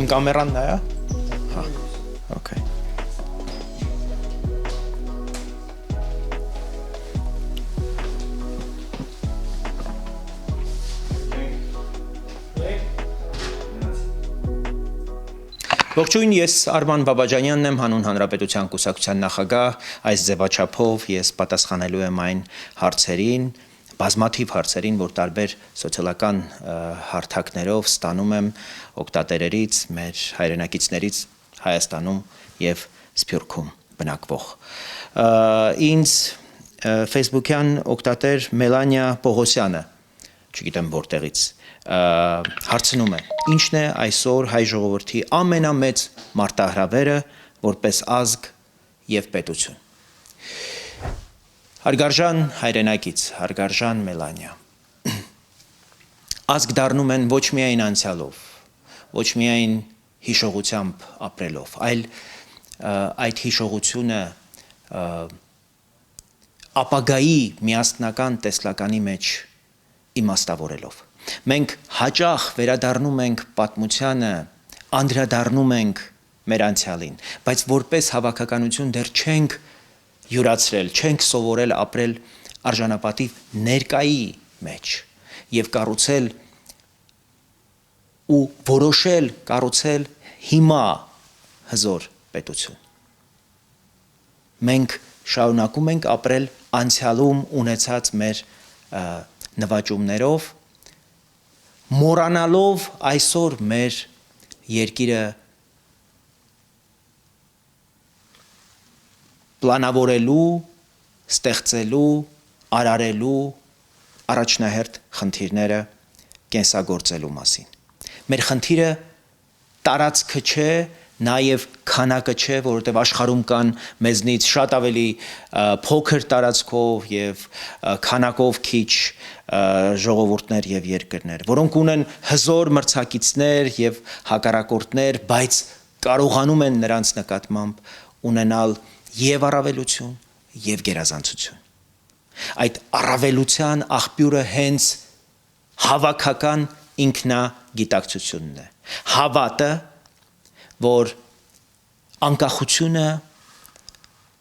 իմ կամերան նայա։ Հա։ Okay։ Ողջույն, ես Արման Բաբաջանյանն եմ, Հանուն Հանրապետության կուսակցության նախագահ, այս ձևաչափով ես պատասխանելու եմ այն հարցերին, բազմաթիվ հարցերին, որ տարբեր սոցիալական հարթակներով ստանում եմ օգտատերերից, մեր հայրենակիցներից Հայաստանում եւ Սփյուռքում բնակվող։ Ինձ Facebook-յան օգտատեր Մելանիա Պողոսյանը, չգիտեմ որտեղից, հարցնում է. Ինչն է այսօր հայ ժողովրդի ամենամեծ մարտահրավերը որպես ազգ եւ պետություն։ Հարգարժան հայրենակից, հարգարժան Մելանիա, ազգ դառնում են ոչ միայն անցյալով, ոչ միայն հիշողությամբ ապրելով, այլ այդ հիշողությունը ապագայի միասնական տեսլականի մեջ իմաստավորելով։ Մենք հաճախ վերադառնում ենք պատմությանը, անդրադառնում ենք մեր անցյալին, բայց որպես հավաքականություն դեռ չենք յուրացրել, չենք սովորել ապրել արժանապատիվ ներկայի մեջ եւ կառուցել ու որոշել կառուցել հիմա հզոր պետություն։ Մենք շարունակում ենք ապրել անցյալում ունեցած մեր նվաճումներով, մոռանալով այսօր մեր երկիրը պլանավորելու, ստեղծելու, արարելու առաջնահերթ խնդիրները կենսագործելու մասին։ Մեր խնդիրը տարածքը չէ, նաև քանակը չէ, որովհետև աշխարհում կան մեզնից շատ ավելի փոքր տարածքով եւ քանակով քիչ ժողովուրդներ եւ երկրներ, որոնք ունեն հզոր մրցակիցներ եւ հակառակորդներ, բայց կարողանում են նրանց նկատմամբ ունենալ եւ առավելություն եւ գերազանցություն։ Այդ առավելության աղբյուրը հենց հավաքական ինքնագիտակցությունն է։ Հավատը, որ անկախությունը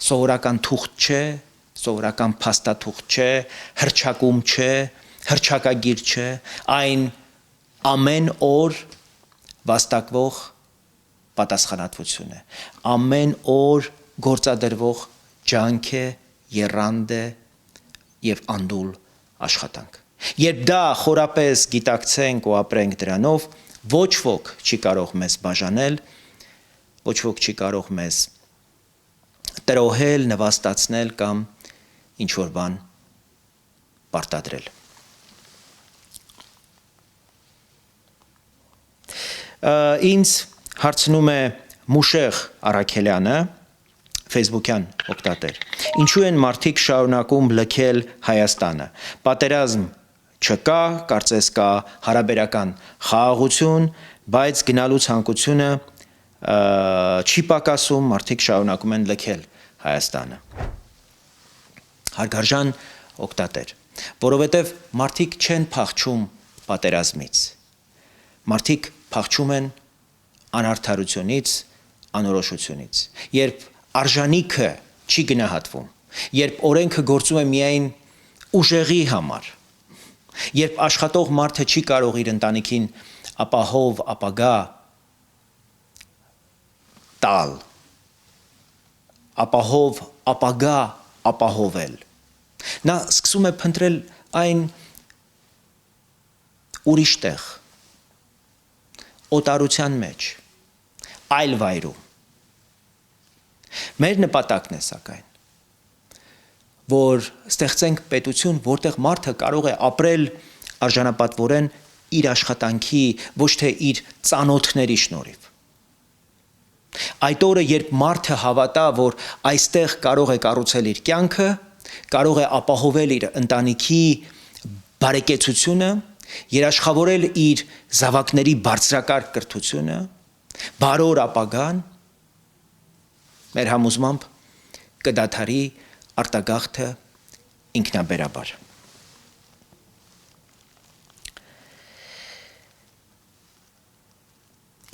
սովորական թուղթ չէ, սովորական փաստաթուղթ չէ, հռչակում չէ, հռչակագիր չէ, այն ամեն օր վաստակվող պատասխանատվություն է, ամեն օր գործադրվող ջանք է, եռանդ է եւ անդուլ աշխատանք։ Երբ դա խորապես գիտակցենք ու ապրենք դրանով, ոչ ոք չի կարող մեզ բաժանել, ոչ ոք չի կարող մեզ տրոհել, նվաստացնել կամ ինչ-որ բան պարտադրել։ Ինձ հարցնում է Մուշեղ Արաքելյանը, Facebook-յան օգտատեր։ Ինչու են մարդիկ շարունակում լքել Հայաստանը։ Պատերազմ չկա, կարծես կա հարաբերական խաղաղություն, բայց գնալու ցանկությունը չի պակասում, մարդիկ շարունակում են լքել Հայաստանը։ Հարգարժան օգտատեր, որովհետև մարդիկ չեն փախչում պատերազմից։ Մարդիկ փախչում են անարդարությունից, անորոշությունից։ Երբ արժանիքը չի գնահատվում, երբ օրենքը գործում է միայն ուժեղի համար, երբ աշխատող մարդը չի կարող իր ընտանիքին ապահով ապագա տալ, ապահով ապագա ապահովել, նա սկսում է փնտրել այն ուրիշ տեղ, օտարության մեջ, այլ վայրում։ Մեր նպատակն է սակայն, որ ստեղծենք պետություն, որտեղ մարդը կարող է ապրել արժանապատվորեն իր աշխատանքի, ոչ թե իր ծանոթների շնորհիվ։ Այդ օրը, երբ մարդը հավատա, որ այստեղ կարող է կառուցել իր կյանքը, կարող է ապահովել իր ընտանիքի բարեկեցությունը, երաշխավորել իր զավակների բարձրակարգ կրթությունը, բարոր ապագան, մեր համոզմամբ կդադարի արտագաղթը ինքնաբերաբար։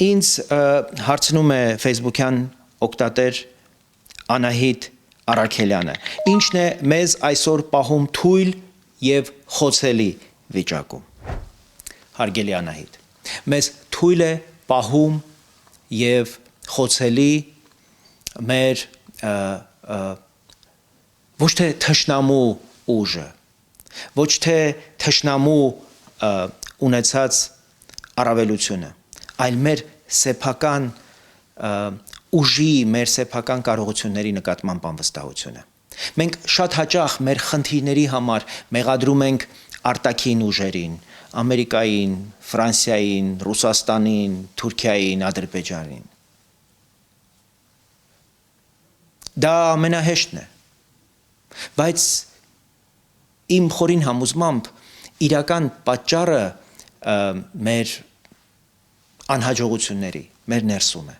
Ինձ հարցնում է Facebook-յան օգտատեր Անահիտ Արաքելյանը. Ինչն է մեզ այսօր պահում թույլ եւ խոցելի վիճակում։ Հարգելի Անահիտ, մեզ թույլ է պահում եւ խոցելի մեր ոչ թե թշնամու ուժը, ոչ թե թշնամու ունեցած առավելությունը, այլ մեր սեփական ուժի, մեր սեփական կարողությունների նկատմամբ անվստահությունը։ Մենք շատ հաճախ մեր խնդիրների համար մեղադրում ենք արտաքին ուժերին, Ամերիկային, Ֆրանսիային, Ռուսաստանին, Թուրքիային, Ադրբեջանին։ Դա ամենահեշտն է, բայց իմ խորին համոզմամբ իրական պատճառը մեր անհաջողությունների, մեր ներսում է։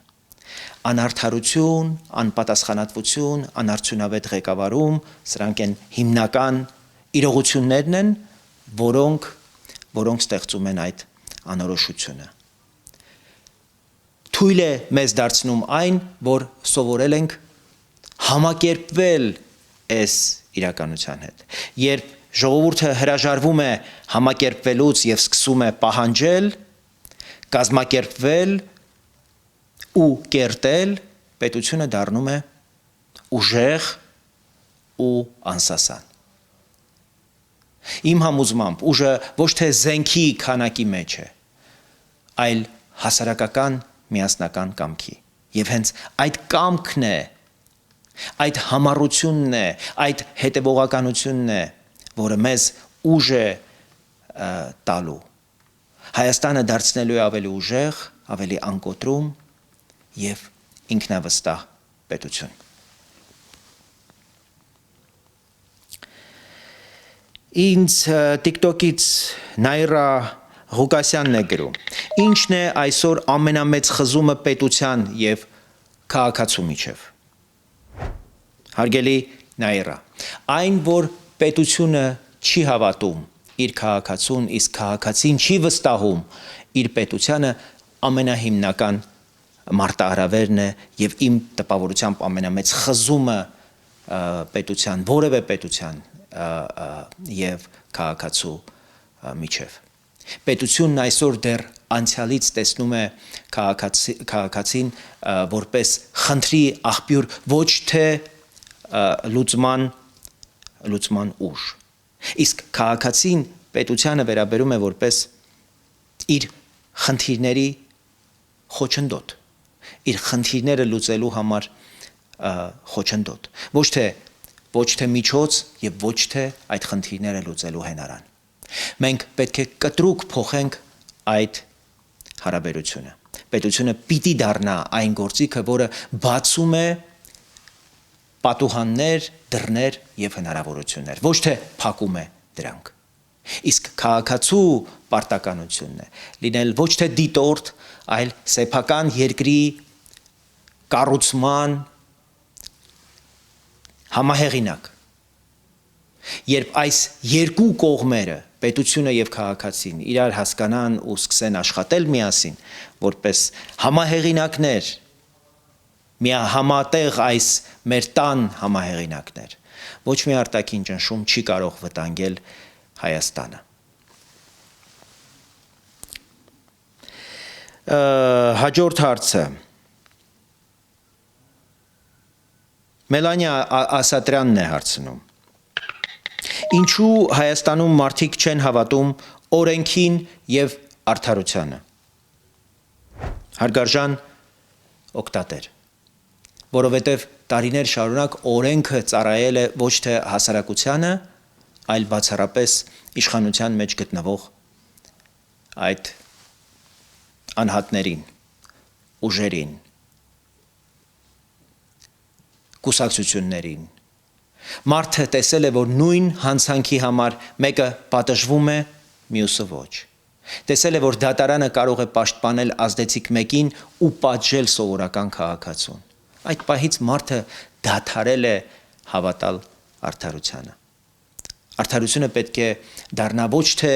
Անարդարություն, անպատասխանատվություն, անարդյունավետ ղեկավարում, սրանք են հիմնական իրողություններն են, որոնք ստեղծում են այդ անորոշությունը։ Թույլ է մեզ դարձնում այն, որ սովորել ենք համակերպվել այս իրականության հետ։ Երբ ժողովուրդը հրաժարվում է համակերպվելուց եւ սկսում է պահանջել, կազմակերպվել ու կերտել, պետությունը դառնում է ուժեղ ու անսասան։ Իմ համոզմամբ ուժը ոչ թե զենքի քանակի մեջ է, այլ հասարակական միասնական կամքի։ Եվ հենց այդ կամքն է, այդ համառությունն է, այդ հետևողականությունն է, որը մեզ ուժ է տալու։ Հայաստանը դարձնելու է ավելի ուժեղ, ավելի անկոտրում եւ ինքնավստահ պետություն։ Ինձ TikTok-ից Նայրա Ղուկասյանն է գրում. Ինչն է այսօր ամենամեծ խզումը պետության եւ քաղաքացու միջև։ Հարգելի Նայրա, այն, որ պետությունը չի հավատում իր քաղաքացուն, իսկ քաղաքացին չի վստահում իր պետությանը, ամենահիմնական մարտահրավերն է եւ իմ տպավորությամբ ամենամեծ խզումը պետության, որևէ պետության եւ քաղաքացու միջև։ Պետությունն այսօր դեռ անցյալից տեսնում է քաղաքացին որպես խնդրի աղբյուր, ոչ թե լուծման ուժ։ Իսկ քաղաքացին պետությանը վերաբերում է որպես իր խնդիրների խոչընդոտ, իր խնդիրները լուծելու համար խոչընդոտ, ոչ թե միջոց եւ ոչ թե այդ խնդիրները լուծելու հենարան։ Մենք պետք է կտրուկ փոխենք այդ հարաբերությունը։ Պետությունը պիտի դառնա այն գործիքը, որը բացում է պատուհաններ, դռներ եւ հնարավորություններ, ոչ թե փակում է դրանք։ Իսկ քաղաքացու պարտականությունն է լինել ոչ թե դիտորդ, այլ սեփական երկրի կառուցման համահեղինակ։ Երբ այս երկու կողմերը, պետությունը եւ քաղաքացին, իրար հասկանան ու սկսեն աշխատել միասին, որպես համահեղինակներ, համատեղ այս մեր տան համահեղինակներ, ոչ մի արտաքին ճնշում չի կարող վտանգել Հայաստանը։ Հաջորդ հարցը Մելանիա Ասատրյանն է հարցնում. Ինչու Հայաստանում մարդիկ չեն հավատում օրենքին եւ արդարությանը։ Հարգարժան օգտատեր, որովհետեւ տարիներ շարունակ օրենքը ծառայել է ոչ թե հասարակությանը, այլ բացառապես իշխանության մեջ գտնվող այդ անհատներին, ուժերին, կուսակցություններին։ Մարդը տեսել է, որ նույն հանցանքի համար մեկը պատժվում է, մյուսը ոչ։ Տեսել է, որ դատարանը կարող է պաշտպանել ազդեցիկ մեկին ու պատժել սովորական քաղաքացուն։ Այդ պահից մարդը դադարել է հավատալ արդարությանը։ Արդարությունը պետք է դառնա ոչ թե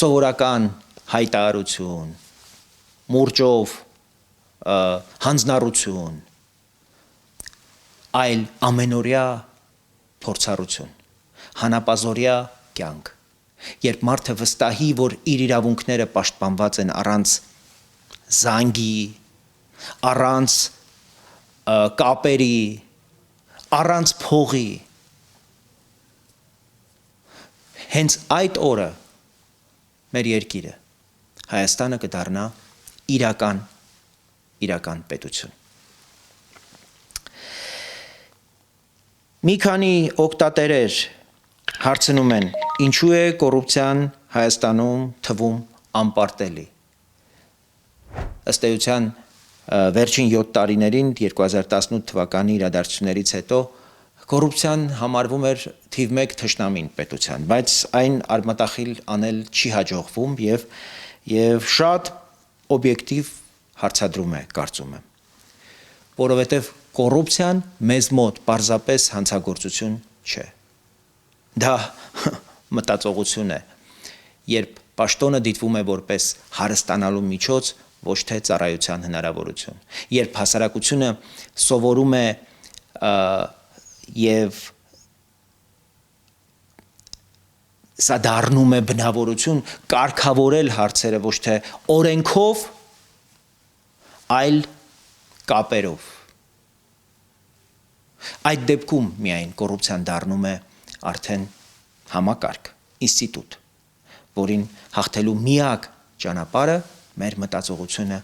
սովորական հայտարարություն, մուրճով հանձնառություն, այլ ամենօրյա փորձառություն, հանապազօրյա կյանք, երբ մարդը վստահի, որ իր իրավունքները պաշտպանված են առանց զանգի, առանց կապերի, առանց փողի, հենց այդ օրը մեր երկիրը, Հայաստանը կդառնա իրական պետություն։ Մի քանի օգտատերեր հարցնում են, ինչու է կոռուպցիան Հայաստանում թվում անպարտելի։ Ըստ էության վերջին 7 տարիներին 2018 թվականի իրադարձություններից հետո կոռուպցիան համարվում էր թիվ 1 թշնամին պետության, բայց այն արմատախիլ անել չի հաջողվում եւ շատ օբյեկտիվ հարցադրում է, կարծում եմ, որովհետեւ կոռուպցիան մեզ մոտ պարզապես հանցագործություն չէ։ Դա մտածողություն է, երբ պաշտոնը դիտվում է որպես հարստանալու միջոց, ոչ թե ծառայության հնարավորություն, երբ հասարակությունը սովորում է եւ սա դառնում է բնավորություն կարգավորել հարցերը ոչ թե օրենքով, այլ կապերով։ Այդ դեպքում միայն կոռուպցիան դառնում է արդեն համակարգ, ինստիտուտ, որին հաղթելու միակ ճանապարհը մեր մտածողությունը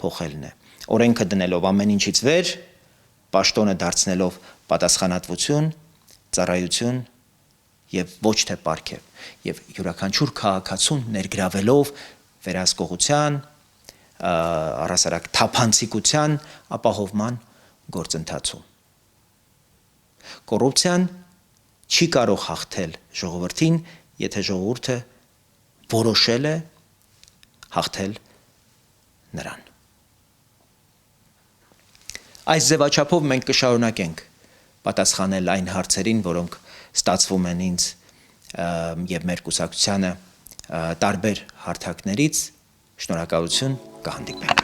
փոխելն է։ Օրենքը դնելով ամեն ինչից վեր, պաշտոնը դարձնելով պատասխանատվություն, ծառայություն եւ ոչ թե պարգև, եւ յուրաքանչյուր քաղաքացուն ներգրավելով վերահսկողության, առհասարակ թափանցիկության ապահովման գործընթացում։ Կոռուպցիան չի կարող հաղթել ժողովրդին, եթե ժողովուրդը որոշել է հաղթել նրան։ Այս ձևաչափով մենք կշարունակենք պատասխանել այն հարցերին, որոնք ստացվում են ինձ եւ մեր կուսակցությանը տարբեր հարթակներից։ Շնորհակալություն, կհանդիպենք։